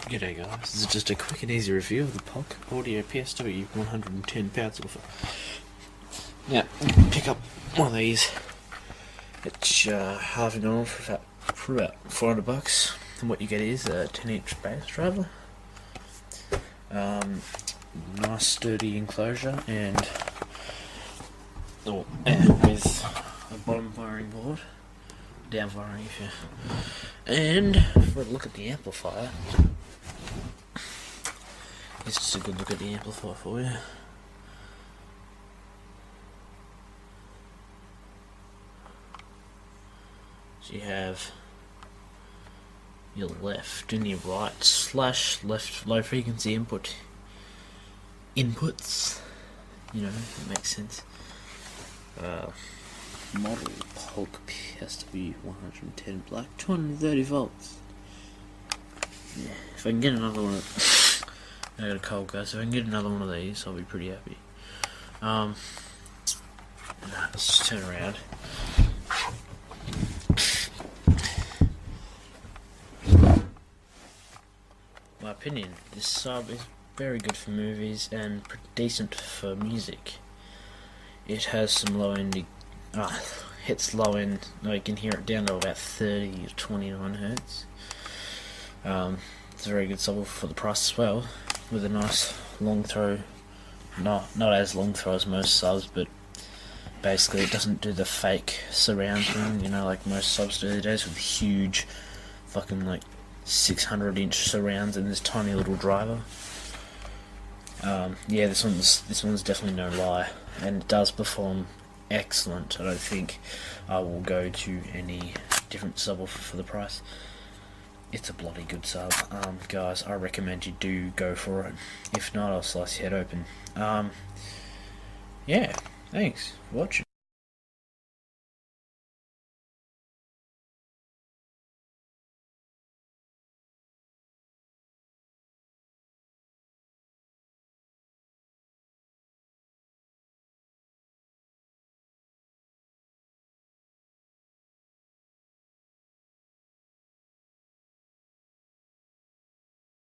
G'day guys, this is just a quick and easy review of the Polk psw110 Powered Subwoofer. Now, pick up one of these. It's half a dollar for about $400, and what you get is a 10-inch bass driver, nice sturdy enclosure, and with a bottom firing board, down firing if you. And for a look at the amplifier. It's just a good look at the amplifier for you. So you have your left and your right / left low frequency inputs. You know, that makes sense. Model Polk psw110 black, 230 volts. Yeah, if I can get another one. I got a cold guy, so if I can get another one of these, I'll be pretty happy. Let's just turn around. My opinion, this sub is very good for movies and decent for music. It has some low end, hits low end. You can hear it down to about 30 or 29 hertz. It's a very good subwoofer for the price as well, with a nice long throw. Not as long throw as most subs, but basically it doesn't do the fake surround thing, you know, like most subs do these days with huge fucking like 600-inch surrounds and this tiny little driver. Yeah, this one's definitely no lie, and it does perform excellent. I don't think I will go to any different subwoofer for the price. It's a bloody good sub. Guys, I recommend you do go for it. If not, I'll slice your head open. Yeah, thanks for watching.